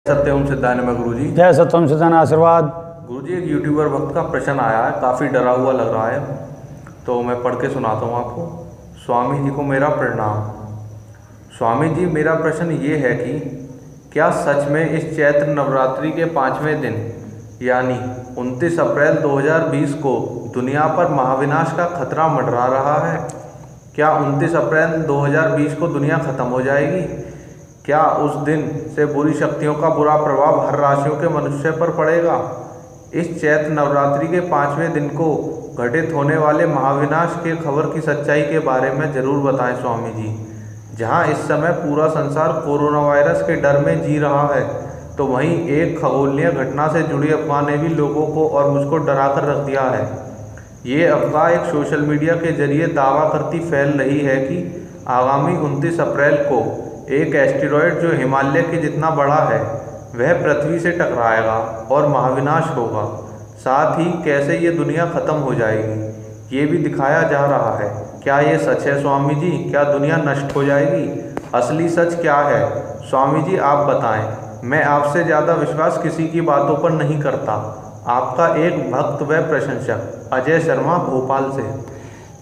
सत्यम सिद्धांत में गुरुजी। जय सत्यम सिद्धांत आशीर्वाद। गुरुजी, एक यूट्यूबर भक्त का प्रश्न आया है, काफ़ी डरा हुआ लग रहा है, तो मैं पढ़ के सुनाता हूँ आपको। स्वामी जी को मेरा प्रणाम। स्वामी जी, मेरा प्रश्न ये है कि क्या सच में इस चैत्र नवरात्रि के 5वें दिन यानी 29 अप्रैल 2020 को दुनिया पर महाविनाश का खतरा मंडरा रहा है? क्या 29 अप्रैल 2020 को दुनिया खत्म हो जाएगी? क्या उस दिन से बुरी शक्तियों का बुरा प्रभाव हर राशियों के मनुष्य पर पड़ेगा? इस चैत्र नवरात्रि के 5वें दिन को घटित होने वाले महाविनाश के खबर की सच्चाई के बारे में जरूर बताएं स्वामी जी। जहां इस समय पूरा संसार कोरोना वायरस के डर में जी रहा है, तो वहीं एक खगोलीय घटना से जुड़ी अफवाह ने भी लोगों को और मुझको डरा कर रख दिया है। ये अफवाह एक सोशल मीडिया के जरिए दावा करती फैल रही है कि आगामी 29 अप्रैल को एक एस्टेरॉयड जो हिमालय के जितना बड़ा है वह पृथ्वी से टकराएगा और महाविनाश होगा। साथ ही कैसे ये दुनिया खत्म हो जाएगी ये भी दिखाया जा रहा है। क्या ये सच है स्वामी जी? क्या दुनिया नष्ट हो जाएगी? असली सच क्या है स्वामी जी, आप बताएं। मैं आपसे ज़्यादा विश्वास किसी की बातों पर नहीं करता। आपका एक भक्त व प्रशंसक, अजय शर्मा, भोपाल से।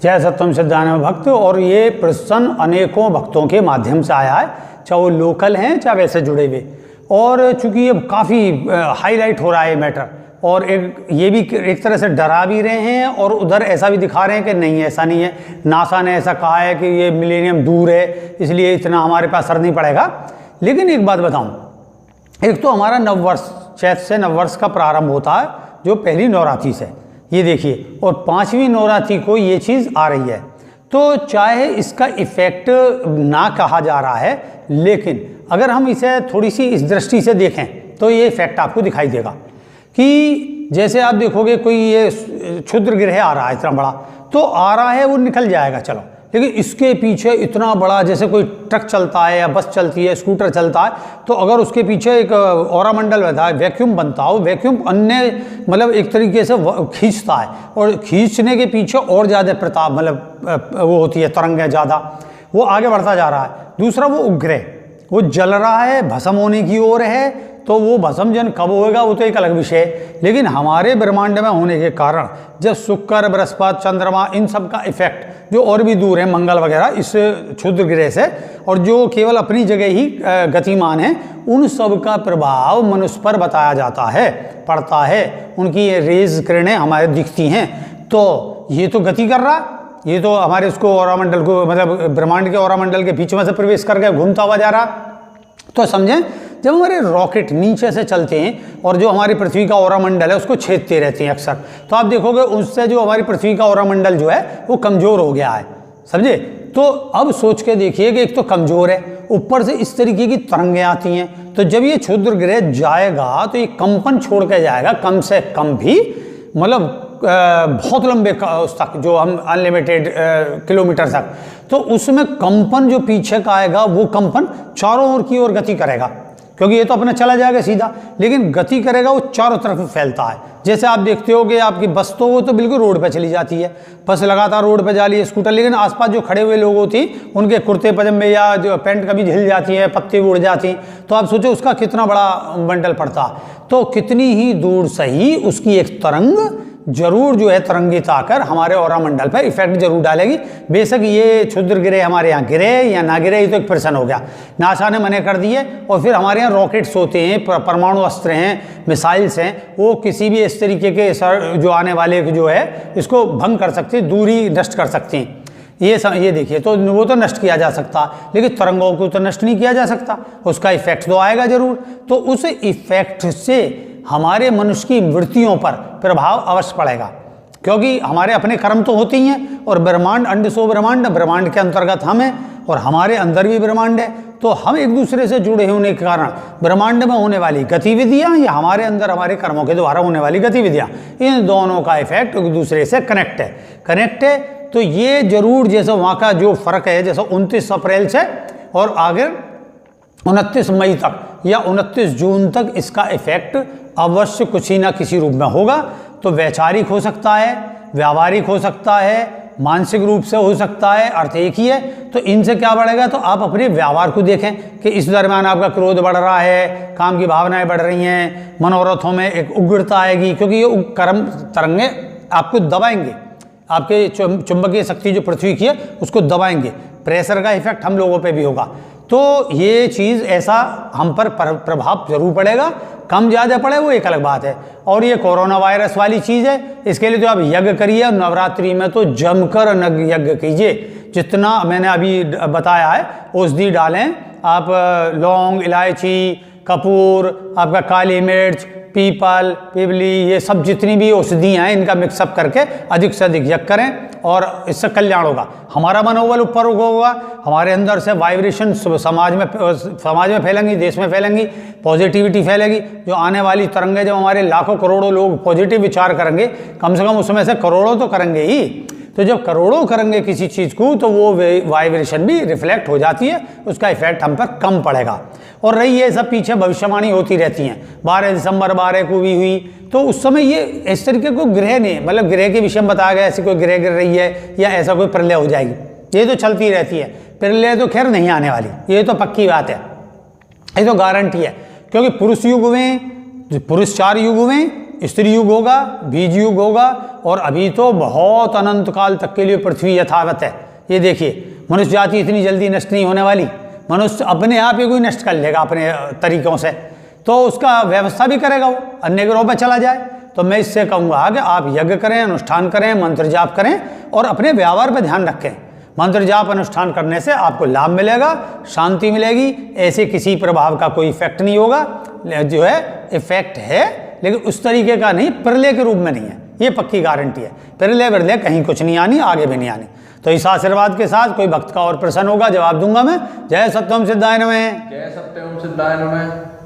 जय सत्यम सिद्धांत भक्त। और ये प्रश्न अनेकों भक्तों के माध्यम से आया है, चाहे वो लोकल हैं चाहे वैसे जुड़े हुए। और चूंकि ये काफ़ी हाईलाइट हो रहा है मैटर, और ये भी एक तरह से डरा भी रहे हैं और उधर ऐसा भी दिखा रहे हैं कि नहीं, ऐसा नहीं है। नासा ने ऐसा कहा है कि ये मिलेनियम दूर है, इसलिए इतना हमारे पास असर नहीं पड़ेगा। लेकिन एक बात बताऊं, एक तो हमारा नववर्ष, चैत्र से नववर्ष का प्रारंभ होता है जो पहली नवरात्रि से, ये देखिए, और 5वीं नवरात्रि को ये चीज़ आ रही है। तो चाहे इसका इफ़ेक्ट ना कहा जा रहा है, लेकिन अगर हम इसे थोड़ी सी इस दृष्टि से देखें तो ये इफ़ेक्ट आपको दिखाई देगा कि जैसे आप देखोगे कोई ये क्षुद्र ग्रह आ रहा है, इतना बड़ा तो आ रहा है, वो निकल जाएगा चलो, लेकिन इसके पीछे इतना बड़ा, जैसे कोई ट्रक चलता है या बस चलती है, स्कूटर चलता है, तो अगर उसके पीछे एक औरामंडल बनता है, वैक्यूम बनता हो, वैक्यूम अन्य मतलब एक तरीके से खींचता है, और खींचने के पीछे और ज़्यादा प्रताप मतलब वो होती है, तरंगें ज़्यादा, वो आगे बढ़ता जा रहा है। दूसरा वो उपग्रह, वो जल रहा है, भस्म होने की ओर है, तो वो भस्म जन कब होएगा वो तो एक अलग विषय है। लेकिन हमारे ब्रह्मांड में होने के कारण जब शुक्र, बृहस्पति, चंद्रमा, इन सब का इफेक्ट जो और भी दूर है, मंगल वगैरह, इस क्षुद्र ग्रह से, और जो केवल अपनी जगह ही गतिमान है, उन सब का प्रभाव मनुष्य पर बताया जाता है, पड़ता है। उनकी ये रेज किरणें हमारे दिखती हैं, तो ये तो गति कर रहा, ये तो हमारे उसको औरामंडल को, मतलब ब्रह्मांड के औरामंडल के बीच में से प्रवेश करके घूमता हुआ जा रहा। तो समझें, जब हमारे रॉकेट नीचे से चलते हैं और जो हमारी पृथ्वी का औरामंडल है उसको छेदते रहते हैं अक्सर, तो आप देखोगे उससे जो हमारी पृथ्वी का औरामंडल जो है वो कमज़ोर हो गया है, समझे। तो अब सोच के देखिए कि एक तो कमज़ोर है, ऊपर से इस तरीके की तरंगें आती हैं, तो जब ये क्षुद्र ग्रह जाएगा तो ये कंपन छोड़ के जाएगा, कम से कम भी मतलब बहुत लंबे उस तक, जो हम अनलिमिटेड किलोमीटर तक, तो उसमें कंपन जो पीछे का आएगा वो कंपन चारों ओर की ओर गति करेगा, क्योंकि ये तो अपना चला जाएगा सीधा, लेकिन गति करेगा वो चारों तरफ फैलता है। जैसे आप देखते हो कि आपकी बस तो वो तो बिल्कुल रोड पे चली जाती है, बस लगातार रोड पे जा रही है, स्कूटर, लेकिन आसपास जो खड़े हुए लोग होती उनके कुर्ते पजामे या जो पैंट कभी हिल जाती है, पत्ती उड़ जाती, तो आप सोचो उसका कितना बड़ा बंडल पड़ता। तो कितनी ही दूर सही उसकी एक तरंग जरूर जो है तरंगित आकर हमारे औरामंडल पर इफेक्ट जरूर डालेगी। बेशक ये क्षुद्र गिरे हमारे यहाँ गिरे या ना गिरे, ये तो एक प्रश्न हो गया, नासा ने मने कर दिए। और फिर हमारे यहाँ रॉकेट्स होते हैं, परमाणु अस्त्र हैं, मिसाइल्स हैं, वो किसी भी इस तरीके के जो आने वाले जो है इसको भंग कर सकते हैं, दूरी नष्ट कर सकते हैं। ये देखिए, तो वो तो नष्ट किया जा सकता, लेकिन तरंगों को तो नष्ट नहीं किया जा सकता, उसका इफेक्ट तो आएगा जरूर। तो उस इफेक्ट से हमारे मनुष्य की वृत्तियों पर प्रभाव अवश्य पड़ेगा, क्योंकि हमारे अपने कर्म तो होते ही हैं, और ब्रह्मांड, अंड सो ब्रह्मांड, ब्रह्मांड के अंतर्गत हम हैं और हमारे अंदर भी ब्रह्मांड है। तो हम एक दूसरे से जुड़े होने के कारण ब्रह्मांड में होने वाली गतिविधियां या हमारे अंदर हमारे कर्मों के द्वारा होने वाली गतिविधियां, इन दोनों का इफेक्ट एक दूसरे से कनेक्ट है। तो ये जरूर, जैसे वहाँ का जो फर्क है, जैसे 29 अप्रैल से और आगे 29 मई तक या 29 जून तक इसका इफेक्ट अवश्य किसी ना किसी रूप में होगा। तो वैचारिक हो सकता है, व्यावहारिक हो सकता है, मानसिक रूप से हो सकता है, अर्थ एक ही है। तो इनसे क्या बढ़ेगा, तो आप अपने व्यवहार को देखें कि इस दरमियान आपका क्रोध बढ़ रहा है, काम की भावनाएं बढ़ रही हैं, मनोरथों में एक उग्रता आएगी, क्योंकि ये कर्म तरंगे आपको दबाएंगे, आपके चुंबकीय शक्ति जो पृथ्वी की है उसको दबाएंगे, प्रेशर का इफेक्ट हम लोगों पे भी होगा। तो ये चीज़ ऐसा हम पर प्रभाव जरूर पड़ेगा, कम ज़्यादा पड़े वो एक अलग बात है। और ये कोरोना वायरस वाली चीज़ है, इसके लिए तो आप यज्ञ करिए, नवरात्रि में तो जमकर यज्ञ कीजिए। जितना मैंने अभी बताया है, औषधि डालें आप, लौंग, इलायची, कपूर, आपका काली मिर्च, पीपल, पिपली, ये सब जितनी भी औषधियाँ हैं इनका मिक्सअप करके अधिक से अधिक यज्ञ करें और इससे कल्याण होगा। हमारा मनोबल ऊपर होगा, हमारे अंदर से वाइब्रेशन समाज में फैलेंगी, देश में फैलेंगी, पॉजिटिविटी फैलेगी। जो आने वाली तरंगे, जब हमारे लाखों करोड़ों लोग पॉजिटिव विचार करेंगे, कम से कम उसमें से करोड़ों तो करेंगे ही, तो जब करोड़ों करेंगे किसी चीज़ को तो वो वाइब्रेशन भी रिफ्लेक्ट हो जाती है, उसका इफेक्ट हम पर कम पड़ेगा। और रही ये सब पीछे भविष्यवाणी होती रहती हैं, 12 दिसंबर 12 को भी हुई, तो उस समय ये इस तरीके को ग्रह नहीं, मतलब ग्रह के विषय में बताया गया ऐसी कोई ग्रह गिर रही है या ऐसा कोई प्रलय हो जाएगी, ये तो चलती रहती है। प्रलय तो खैर नहीं आने वाली, ये तो पक्की बात है, ये तो गारंटी है। क्योंकि पुरुष युग में, पुरुष 4 युग में, स्त्री युग होगा, बीज युग होगा, और अभी तो बहुत अनंत काल तक के लिए पृथ्वी यथावत है। ये देखिए, मनुष्य जाति इतनी जल्दी नष्ट नहीं होने वाली, मनुष्य अपने आप ही कोई नष्ट कर लेगा अपने तरीकों से, तो उसका व्यवस्था भी करेगा, वो अन्य ग्रहों पर चला जाए। तो मैं इससे कहूँगा कि आप यज्ञ करें, अनुष्ठान करें, मंत्र जाप करें और अपने व्यवहार पर ध्यान रखें। मंत्र जाप अनुष्ठान करने से आपको लाभ मिलेगा, शांति मिलेगी, ऐसे किसी प्रभाव का कोई इफेक्ट नहीं होगा। जो है इफेक्ट है, लेकिन उस तरीके का नहीं, प्रलय के रूप में नहीं है, ये पक्की गारंटी है। प्रलय कहीं कुछ नहीं आनी, आगे भी नहीं आनी। तो इस आशीर्वाद के साथ कोई भक्त का और प्रसन्न होगा, जवाब दूंगा मैं। जय सत्यम सिद्धाय नमः। जय सत्यम सिद्धाय नमः।